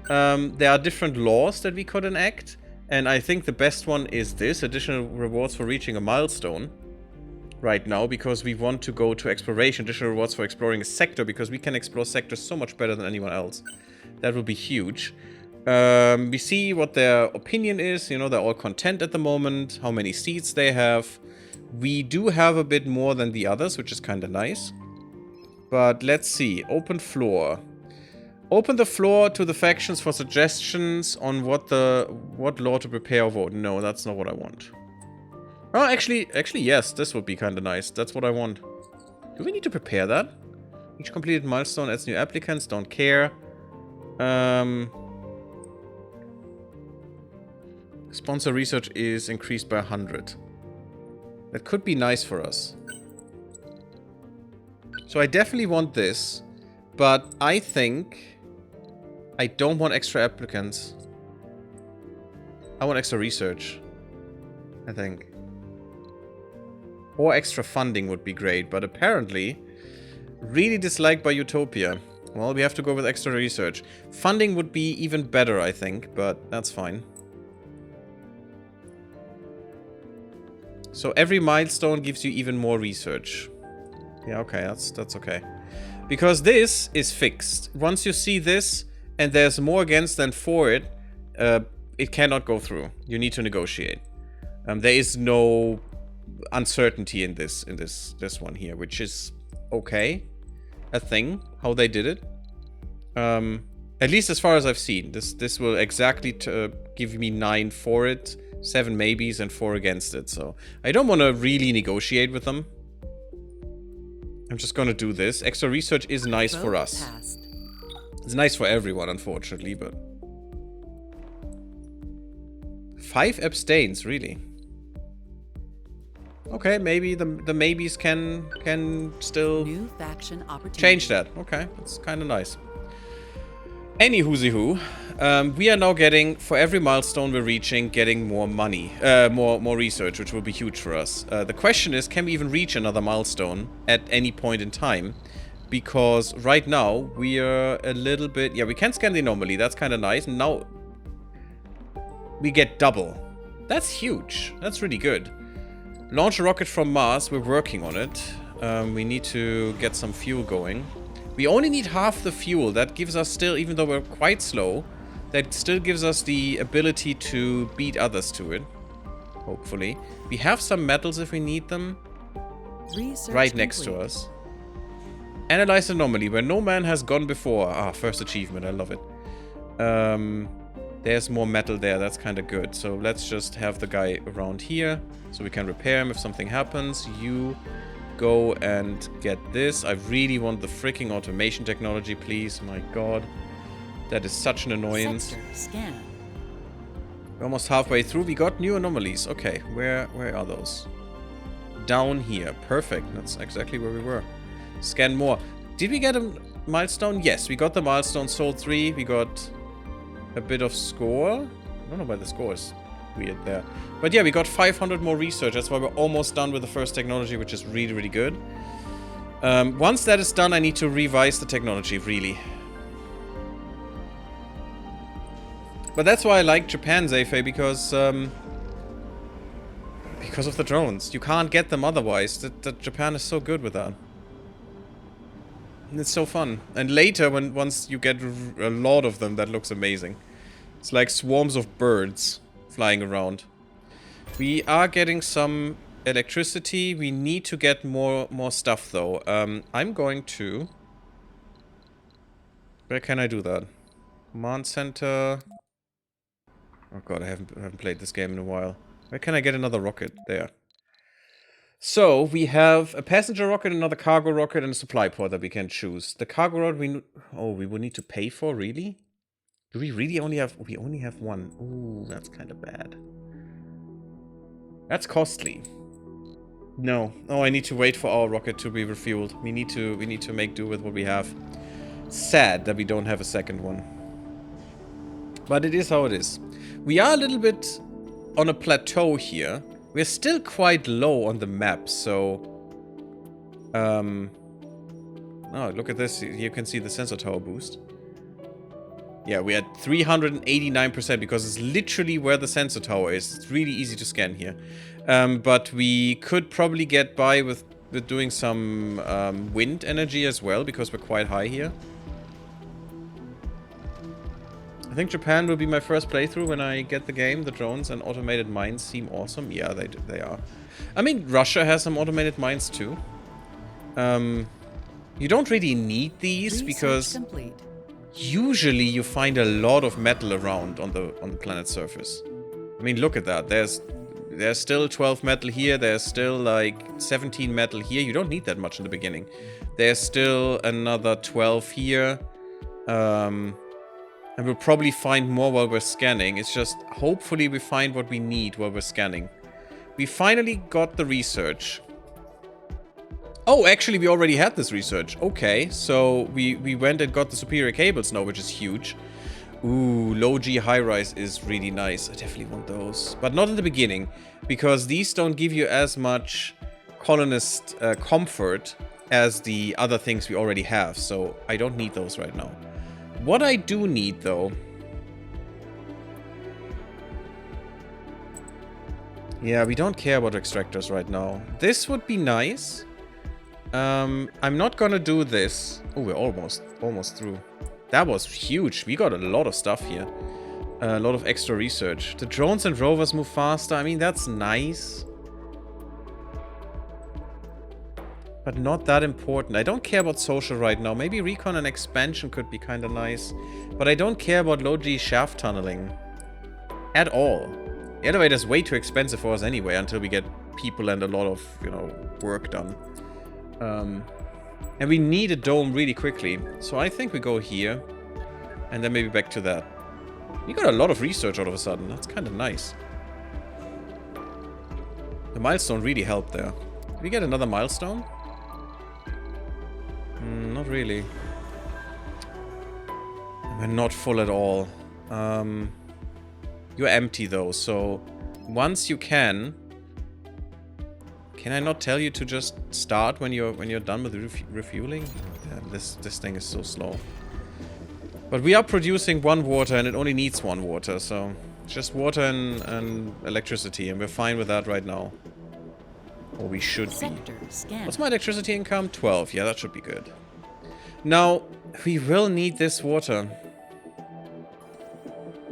[SPEAKER 1] There are different laws that we could enact. And I think the best one is this, additional rewards for reaching a milestone. Right now, because we want to go to exploration, additional rewards for exploring a sector, because we can explore sectors so much better than anyone else. That will be huge. We see what their opinion is. You know, they're all content at the moment. How many seats they have. We do have a bit more than the others, which is kind of nice. But let's see. Open floor. Open the floor to the factions for suggestions on what law to prepare or vote. No, that's not what I want. Oh, actually, yes. This would be kind of nice. That's what I want. Do we need to prepare that? Each completed milestone adds new applicants. Don't care. Sponsor research is increased by 100. That could be nice for us. So I definitely want this. But I think I don't want extra applicants. I want extra research. I think. Or extra funding would be great. But apparently, really disliked by Utopia. Well, we have to go with extra research. Funding would be even better, I think. But that's fine. So every milestone gives you even more research. Yeah, okay, that's okay. Because this is fixed. Once you see this, and there's more against than for it, it cannot go through. You need to negotiate. There is no uncertainty in this one here, which is okay. A thing, how they did it. At least as far as I've seen. This will exactly give me 9 for it, 7 maybes, and 4 against it. So I don't want to really negotiate with them. I'm just gonna do this. Extra research is nice for us.
[SPEAKER 3] Passed.
[SPEAKER 1] It's nice for everyone, unfortunately, but... 5 abstains, really? Okay, maybe the maybes can still
[SPEAKER 3] New faction opportunity.
[SPEAKER 1] change that. Okay, that's kind of nice. Any who, we are now getting, for every milestone we're reaching, getting more money, more research, which will be huge for us. The question is, can we even reach another milestone at any point in time? Because right now we are a little bit, yeah, we can scan the anomaly. That's kind of nice. Now we get double. That's huge. That's really good. Launch a rocket from Mars. We're working on it. We need to get some fuel going. We only need half the fuel. That gives us still, even though we're quite slow, that still gives us the ability to beat others to it. Hopefully. We have some metals if we need them.
[SPEAKER 3] Research
[SPEAKER 1] Right next to
[SPEAKER 3] complete.
[SPEAKER 1] us. Analyze anomaly where no man has gone before. Ah, first achievement. I love it. There's more metal there. That's kind of good. So let's just have the guy around here so we can repair him if something happens. You go and get this. I really want the freaking automation technology, please. My god. That is such an annoyance.
[SPEAKER 3] Sector scan.
[SPEAKER 1] We're almost halfway through. We got new anomalies. Okay, where are those? Down here. Perfect. That's exactly where we were. Scan more. Did we get a milestone? Yes, we got the milestone. Sold 3. We got a bit of score. I don't know why the score is weird there. But yeah, we got 500 more research. That's why we're almost done with the first technology, which is really, really good. Once that is done, I need to revise the technology, really. But that's why I like Japan, Zeifei, because of the drones. You can't get them otherwise. That Japan is so good with that. And it's so fun. And later, once you get a lot of them, that looks amazing. It's like swarms of birds flying around. We are getting some electricity. We need to get more stuff, though. I'm going to... Where can I do that? Command center... Oh god, I haven't played this game in a while. Where can I get another rocket? There. So, we have a passenger rocket, another cargo rocket, and a supply pod that we can choose. The cargo rocket we will need to pay for, really? Do we really only have... We only have one. Ooh, that's kind of bad. That's costly. No. Oh, I need to wait for our rocket to be refueled. We need to make do with what we have. Sad that we don't have a second one. But it is how it is. We are a little bit on a plateau here. We're still quite low on the map, so... Oh, look at this. You can see the sensor tower boost. Yeah, we're at 389% because it's literally where the sensor tower is. It's really easy to scan here. But we could probably get by with doing some wind energy as well, because we're quite high here. I think Japan will be my first playthrough when I get the game. The drones and automated mines seem awesome. Yeah, they are. I mean, Russia has some automated mines too. You don't really need these because
[SPEAKER 3] complete.
[SPEAKER 1] usually you find a lot of metal around on the planet's surface. I mean, look at that. There's still 12 metal here. There's still like 17 metal here. You don't need that much in the beginning. There's still another 12 here. And we'll probably find more while we're scanning. It's just, hopefully we find what we need while we're scanning. We finally got the research. Oh, actually we already had this research. Okay, so we went and got the superior cables now, which is huge. Ooh, low G high rise is really nice. I definitely want those. But not in the beginning, because these don't give you as much colonist comfort as the other things we already have. So I don't need those right now. What I do need, though... Yeah, we don't care about extractors right now. This would be nice. I'm not gonna do this. Oh, we're almost through. That was huge. We got a lot of stuff here. A lot of extra research. The drones and rovers move faster. I mean, that's nice. But not that important. I don't care about social right now. Maybe recon and expansion could be kind of nice. But I don't care about low-G shaft tunneling. At all. The elevator is way too expensive for us anyway, until we get people and a lot of, you know, work done. And we need a dome really quickly. So I think we go here. And then maybe back to that. We got a lot of research all of a sudden. That's kind of nice. The milestone really helped there. Did we get another milestone? Not really. We're not full at all. You're empty though, so once you can I not tell you to just start when you're done with refueling? Oh, damn, this thing is so slow. But we are producing 1 water and it only needs 1 water, so just water and electricity, and we're fine with that right now. Or we should be. What's my electricity income? 12. Yeah, that should be good. Now, we will need this water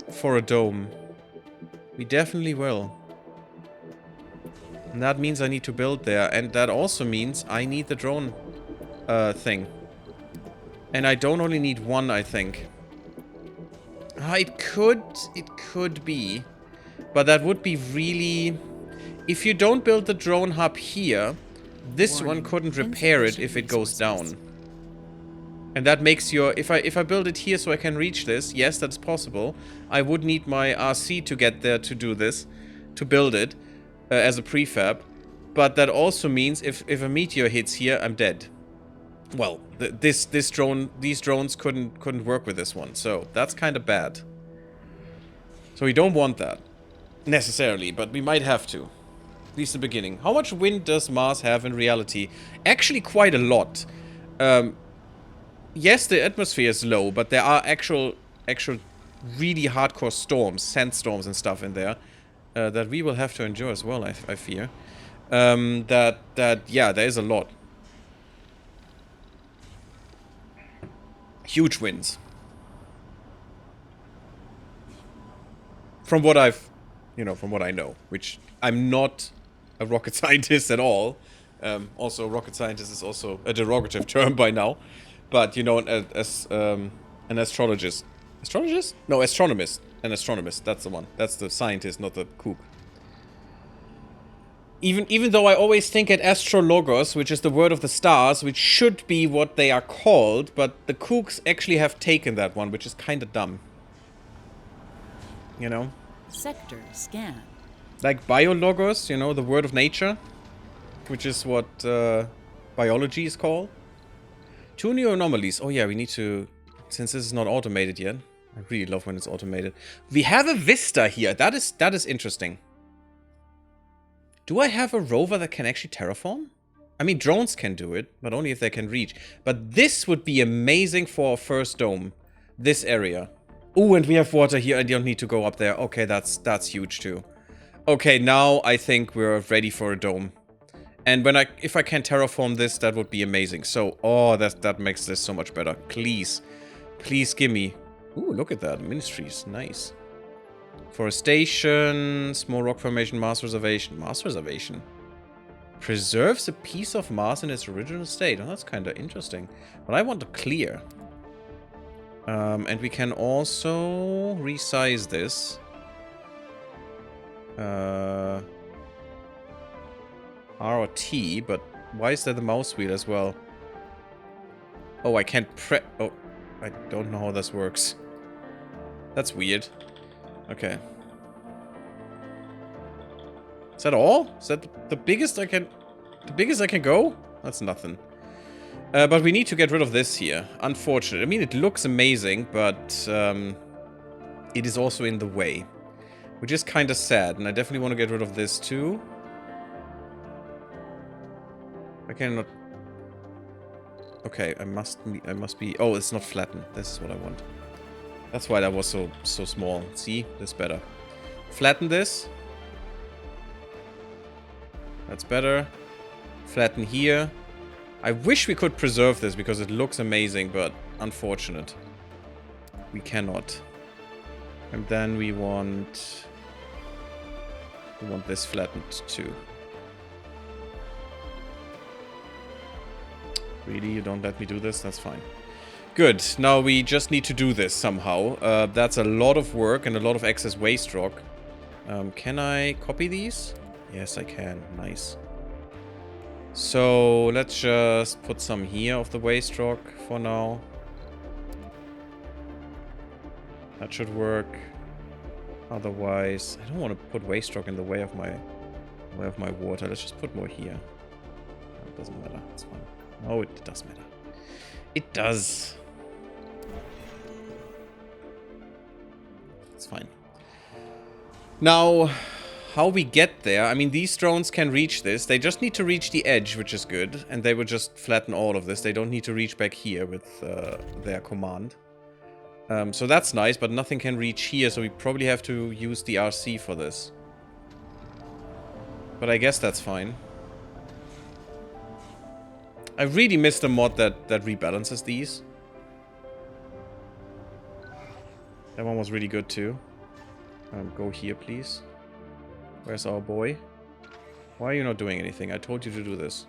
[SPEAKER 1] for a dome. We definitely will. And that means I need to build there. And that also means I need the drone thing. And I don't only need 1, I think. It could be. But that would be really... If you don't build the drone hub here, this one couldn't repair it if it goes down. And that makes your... If I build it here so I can reach this, yes, that's possible. I would need my RC to get there to do this, to build it as a prefab. But that also means if a meteor hits here, I'm dead. Well, these drones couldn't work with this one, so that's kind of bad. So we don't want that necessarily, but we might have to. At least the beginning. How much wind does Mars have in reality? Actually, quite a lot. Yes, the atmosphere is low, but there are actual really hardcore storms, sandstorms and stuff in there that we will have to endure as well, I fear. Yeah, there is a lot. Huge winds. From what from what I know, which I'm not a rocket scientist at all. Also, rocket scientist is also a derogative term by now. But, you know, as an astrologist. Astrologist? No, astronomist. An astronomist, that's the one. That's the scientist, not the kook. Even though I always think at astrologos, which is the word of the stars, which should be what they are called, but the kooks actually have taken that one, which is kind of dumb. You know?
[SPEAKER 3] Sector scan.
[SPEAKER 1] Like biologos, you know, the word of nature, which is what biology is called. 2 new anomalies. Oh yeah, we need to... Since this is not automated yet. I really love when it's automated. We have a vista here. That is interesting. Do I have a rover that can actually terraform? I mean, drones can do it, but only if they can reach. But this would be amazing for our first dome. This area. Ooh, and we have water here. I don't need to go up there. Okay, that's huge too. Okay, now I think we're ready for a dome. And if I can terraform this, that would be amazing. So, oh, that makes this so much better. Please. Please give me... Ooh, look at that. Ministries. Nice. Forestation, small rock formation, Mars reservation. Mars reservation. Preserves a piece of Mars in its original state. Oh, that's kind of interesting. But I want to clear. And we can also resize this. R or T, but why is there the mouse wheel as well? Oh, I can't oh, I don't know how this works. That's weird. Okay. Is that all? Is that the biggest I can... The biggest I can go? That's nothing. But we need to get rid of this here. Unfortunately. I mean, it looks amazing, but... it is also in the way. Which is kind of sad, and I definitely want to get rid of this too. I cannot... Okay, I must be... Oh, it's not flattened. This is what I want. That's why that was so small. See? This better. Flatten this. That's better. Flatten here. I wish we could preserve this because it looks amazing, but unfortunate. We cannot. And then we want this flattened too. Really? You don't let me do this? That's fine. Good. Now we just need to do this somehow. That's a lot of work and a lot of excess waste rock. Can I copy these? Yes, I can. Nice. So let's just put some here of the waste rock for now. That should work. Otherwise, I don't want to put waste rock in the way of my water. Let's just put more here. It doesn't matter. It's fine. No, it does matter. It does. It's fine. Now, how we get there, I mean, these drones can reach this. They just need to reach the edge, which is good. And they will just flatten all of this. They don't need to reach back here with their command. So that's nice, but nothing can reach here. So we probably have to use the RC for this. But I guess that's fine. I really miss the mod that rebalances these. That one was really good too. Go here, please. Where's our boy? Why are you not doing anything? I told you to do this.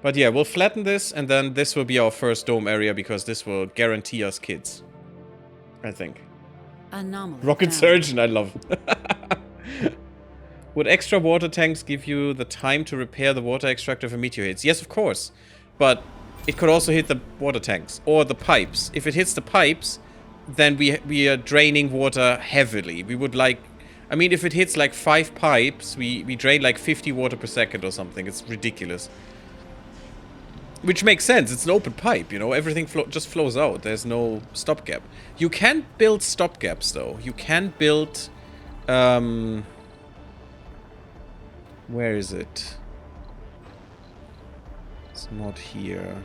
[SPEAKER 1] But yeah, we'll flatten this, and then this will be our first dome area, because this will guarantee us kids. I think.
[SPEAKER 3] Anomaly
[SPEAKER 1] Rocket
[SPEAKER 3] found.
[SPEAKER 1] Surgeon, I love. Would extra water tanks give you the time to repair the water extractor if a meteor hits? Yes, of course. But it could also hit the water tanks or the pipes. If it hits the pipes, then we are draining water heavily. We would like... I mean, if it hits like 5 pipes, we drain like 50 water per second or something. It's ridiculous. Which makes sense. It's an open pipe, you know. Everything just flows out. There's no stopgap. You can build stopgaps, though. You can build... where is it? It's not here.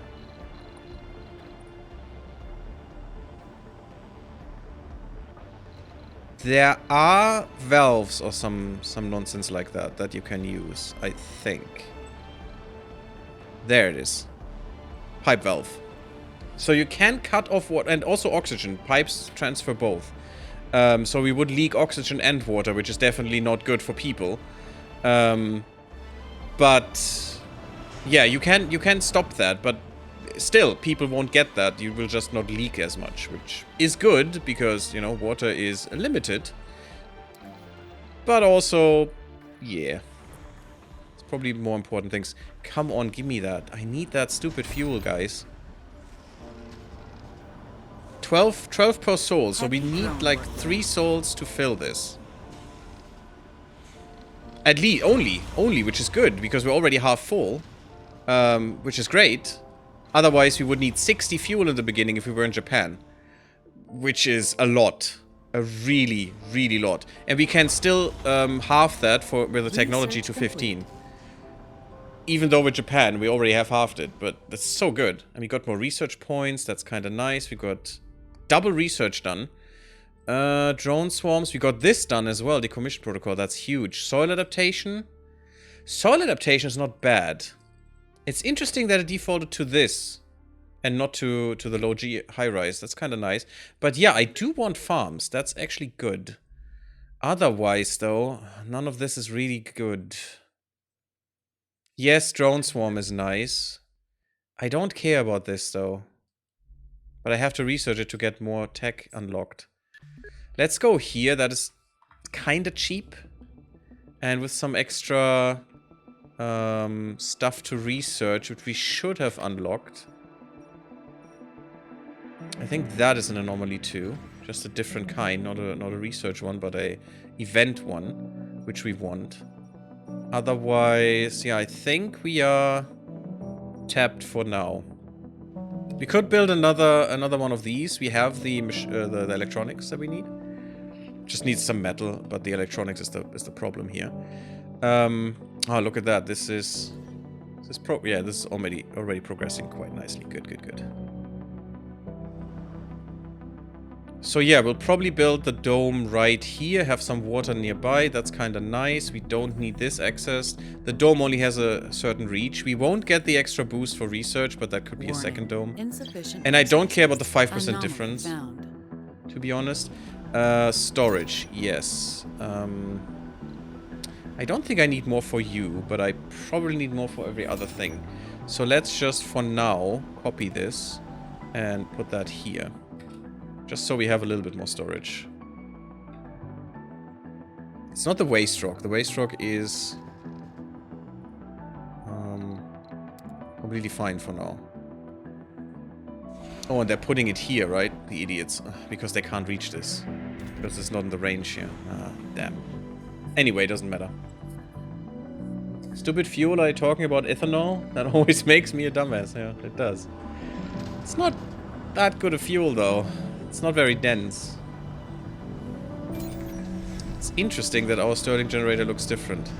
[SPEAKER 1] There are valves or some nonsense like that you can use, I think. There it is. Pipe valve. So you can cut off water, and also oxygen. Pipes transfer both. So we would leak oxygen and water, which is definitely not good for people. But yeah, you can stop that, but still, people won't get that. You will just not leak as much, which is good because, you know, water is limited. But also, yeah, it's probably more important things. Come on, give me that. I need that stupid fuel, guys. 12 per soul, so we need like 3 souls to fill this. At least, only, which is good, because we're already half full, which is great. Otherwise, we would need 60 fuel in the beginning if we were in Japan, which is a lot, a really, really lot. And we can still half that with the technology to 15. Even though with Japan, we already have halved it, but that's so good. And we got more research points, that's kind of nice. We got double research done. Drone swarms, we got this done as well, decommission protocol, that's huge. Soil adaptation. Soil adaptation is not bad. It's interesting that it defaulted to this and not to the low G high-rise. That's kind of nice. But yeah, I do want farms. That's actually good. Otherwise, though, none of this is really good. Yes, drone swarm is nice. I don't care about this, though. But I have to research it to get more tech unlocked. Let's go here. That is kind of cheap. And with some extra stuff to research, which we should have unlocked. I think that is an anomaly too. Just a different kind. Not a research one, but a event one, which we want. Otherwise, yeah, I think we are tapped for now. We could build another one of these. We have the electronics that we need. Just needs some metal, but the electronics is the problem here. Oh, look at that. This is already progressing quite nicely. Good. So yeah, we'll probably build the dome right here, have some water nearby. That's kind of nice. We don't need this access. The dome only has a certain reach. We won't get the extra boost for research, but that could be a second dome.
[SPEAKER 3] Insufficient
[SPEAKER 1] And I don't care about the
[SPEAKER 3] resources.
[SPEAKER 1] 5%
[SPEAKER 3] Anomaly
[SPEAKER 1] difference,
[SPEAKER 3] found.
[SPEAKER 1] to be honest. Storage, yes. I don't think I need more for you, but I probably need more for every other thing. So let's just, for now, copy this and put that here. Just so we have a little bit more storage. It's not the waste rock. The waste rock is completely fine for now. Oh, and they're putting it here, right? The idiots. Because they can't reach this. Because it's not in the range here. Ah, damn. Anyway, doesn't matter. Stupid fuel, are you talking about ethanol? That always makes me a dumbass. Yeah, it does. It's not that good a fuel, though. It's not very dense. It's interesting that our Stirling generator looks different.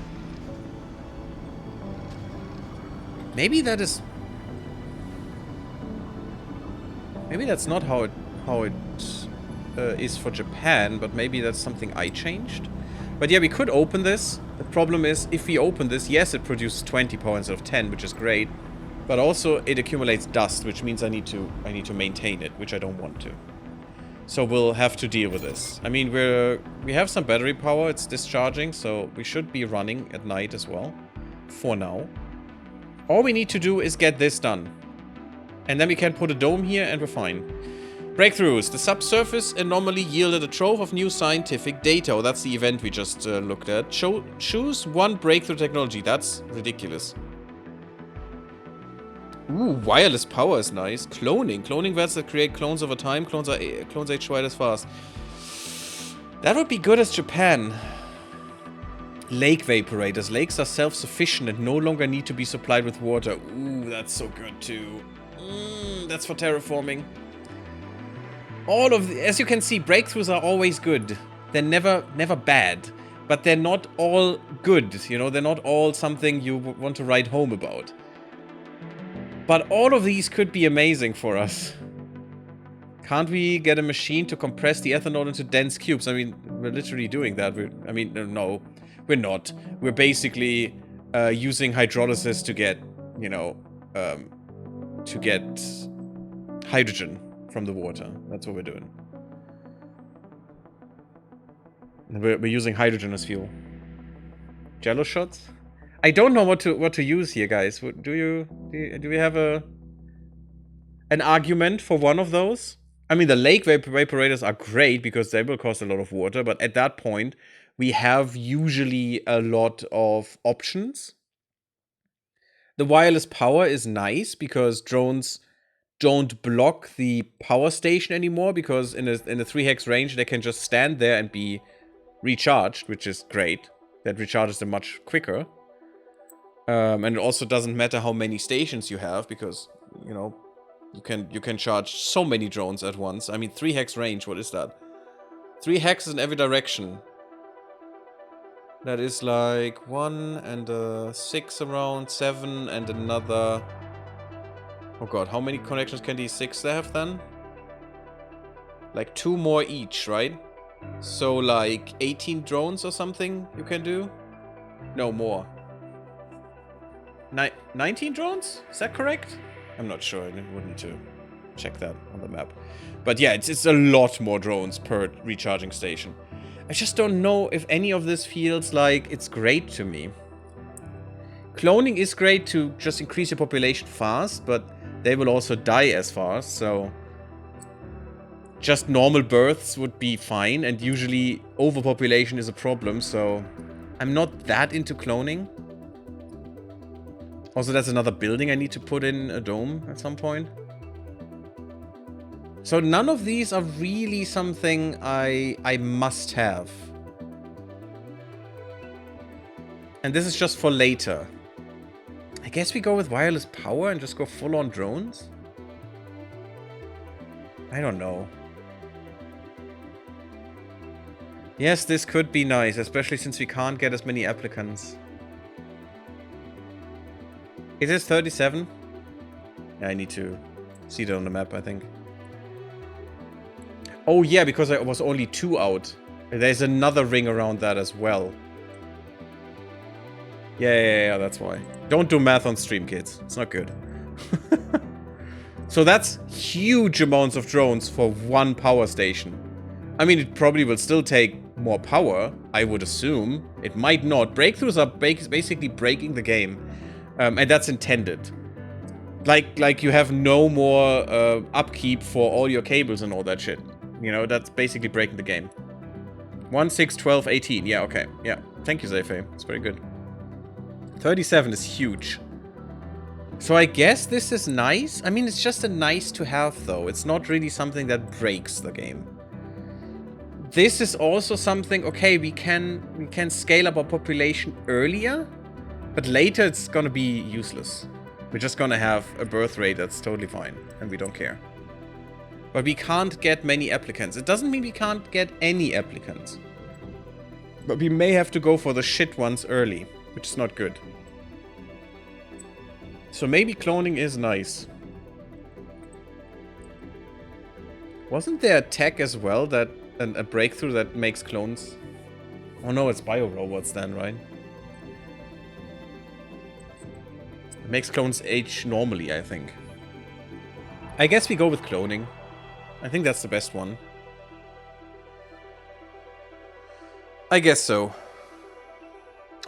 [SPEAKER 1] Maybe that is... Maybe that's not how it is for Japan, but maybe that's something I changed. But yeah, we could open this. The problem is, if we open this, yes, it produces 20 power instead of 10, which is great. But also, it accumulates dust, which means I need to maintain it, which I don't want to. So we'll have to deal with this. I mean, we have some battery power. It's discharging, so we should be running at night as well. For now. All we need to do is get this done. And then we can put a dome here and we're fine. Breakthroughs. The subsurface anomaly yielded a trove of new scientific data. Oh, that's the event we just looked at. Choose one breakthrough technology. That's ridiculous. Ooh, wireless power is nice. Cloning. Cloning vats that create clones over time. Clones age twice as fast. That would be good as Japan. Lake vaporators. Lakes are self-sufficient and no longer need to be supplied with water. Ooh, that's so good too. That's for terraforming. All of the, as you can see, breakthroughs are always good. They're never bad. But they're not all good. You know, they're not all something you want to write home about. But all of these could be amazing for us. Can't we get a machine to compress the ethanol into dense cubes? I mean, we're literally doing that. No, we're not. We're basically using hydrolysis to get, you know, to get hydrogen from the water. That's what we're doing. We're using hydrogen as fuel. Jello shots? I don't know what to use here, guys. Do we have an argument for one of those? I mean, the lake vaporators are great because they will cost a lot of water, but at that point, we have usually a lot of options. The wireless power is nice because drones don't block the power station anymore, because in a 3 hex range, they can just stand there and be recharged, which is great. That recharges them much quicker. And it also doesn't matter how many stations you have, because, you know, you can charge so many drones at once. I mean, 3 hex range, what is that? 3 hexes in every direction. That is like 1 and 6 around, 7 and another... Oh god, how many connections can these 6 have then? Like 2 more each, right? So like 18 drones or something you can do? No, more. 19 drones? Is that correct? I'm not sure. I would need to check that on the map. But yeah, it's a lot more drones per recharging station. I just don't know if any of this feels like it's great to me. Cloning is great to just increase your population fast, but they will also die as fast, so... Just normal births would be fine, and usually overpopulation is a problem, so... I'm not that into cloning. Also, that's another building I need to put in a dome at some point. So none of these are really something I must have. And this is just for later. I guess we go with wireless power and just go full on drones? I don't know. Yes, this could be nice, especially since we can't get as many applicants. Is this 37? Yeah, I need to see that on the map, I think. Oh yeah, because I was only 2 out. There's another ring around that as well. Yeah, that's why. Don't do math on stream, kids. It's not good. So that's huge amounts of drones for one power station. I mean, it probably will still take more power, I would assume. It might not. Breakthroughs are basically breaking the game. And that's intended. Like you have no more upkeep for all your cables and all that shit. You know, that's basically breaking the game. 1, 6, 12, 18. Yeah, okay. Yeah. Thank you, Zayfei. It's very good. 37 is huge. So I guess this is nice. I mean, it's just a nice to have, though. It's not really something that breaks the game. This is also something, okay, we can scale up our population earlier, but later it's gonna be useless. We're just gonna have a birth rate that's totally fine, and we don't care. But we can't get many applicants. It doesn't mean we can't get any applicants. But we may have to go for the shit ones early, which is not good. So maybe cloning is nice. Wasn't there a tech as well that a breakthrough that makes clones? Oh no, it's bio-robots then, right? It makes clones age normally, I think. I guess we go with cloning. I think that's the best one. I guess so.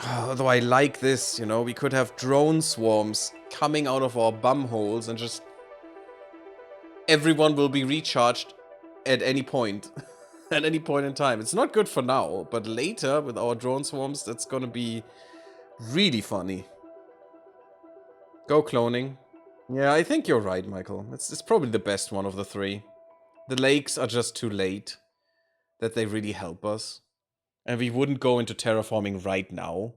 [SPEAKER 1] Although I like this, you know, we could have drone swarms coming out of our bum holes and just... everyone will be recharged at any point. At any point in time. It's not good for now, but later with our drone swarms, that's gonna be really funny. Go cloning. Yeah, I think you're right, Michael. It's probably the best one of the three. The lakes are just too late that they really help us. And we wouldn't go into terraforming right now.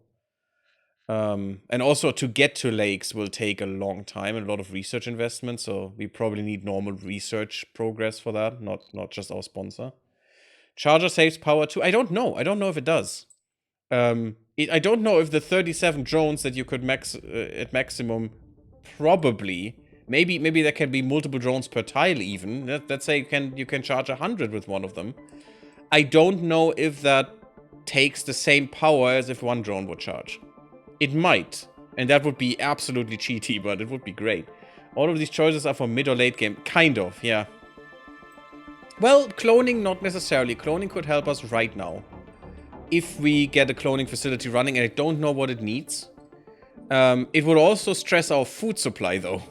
[SPEAKER 1] And also to get to lakes will take a long time and a lot of research investment, so we probably need normal research progress for that, not just our sponsor. Charger saves power too. I don't know. I don't know if it does. I don't know if the 37 drones that you could max at maximum probably. Maybe there can be multiple drones per tile even. Let's say you can charge 100 with one of them. I don't know if that takes the same power as if one drone would charge. It might, and that would be absolutely cheaty, but it would be great. All of these choices are for mid or late game. Kind of, yeah. Well, cloning, not necessarily. Cloning could help us right now. If we get a cloning facility running, and I don't know what it needs. It would also stress our food supply, though.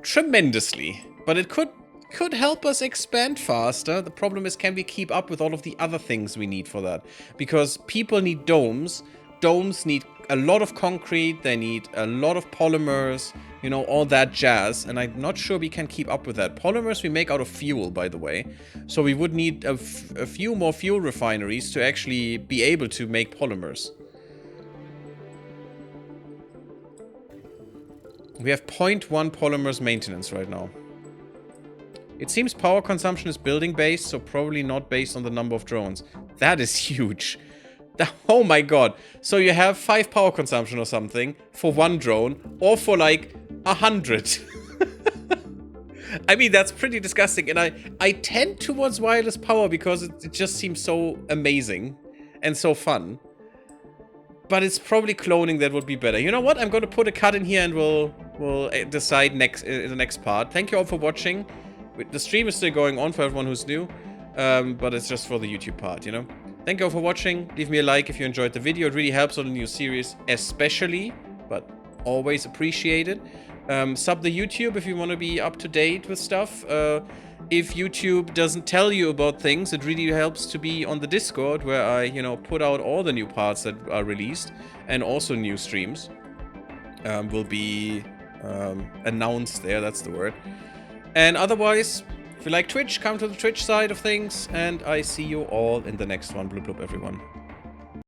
[SPEAKER 1] Tremendously. But it could help us expand faster. The problem is, can we keep up with all of the other things we need for that? Because people need domes. Domes need a lot of concrete, they need a lot of polymers, you know, all that jazz, and I'm not sure we can keep up with that. Polymers we make out of fuel, by the way, so we would need a few more fuel refineries to actually be able to make polymers. We have 0.1 polymers maintenance right now. It seems power consumption is building based, so probably not based on the number of drones. That is huge. Oh my god. So you have 5 power consumption or something for one drone, or for like 100. I mean, that's pretty disgusting. And I tend towards wireless power because it just seems so amazing and so fun. But it's probably cloning that would be better. You know what? I'm going to put a cut in here and we'll decide in the next part. Thank you all for watching. The stream is still going on for everyone who's new. But it's just for the YouTube part, you know? Thank you all for watching. Leave me a like if you enjoyed the video. It really helps on the new series, especially, but always appreciated. Sub the YouTube if you want to be up to date with stuff. If YouTube doesn't tell you about things, it really helps to be on the Discord, where I, you know, put out all the new parts that are released, and also new streams will be announced there. That's the word. And otherwise, if you like Twitch, come to the Twitch side of things, and I see you all in the next one. Bloop bloop, everyone.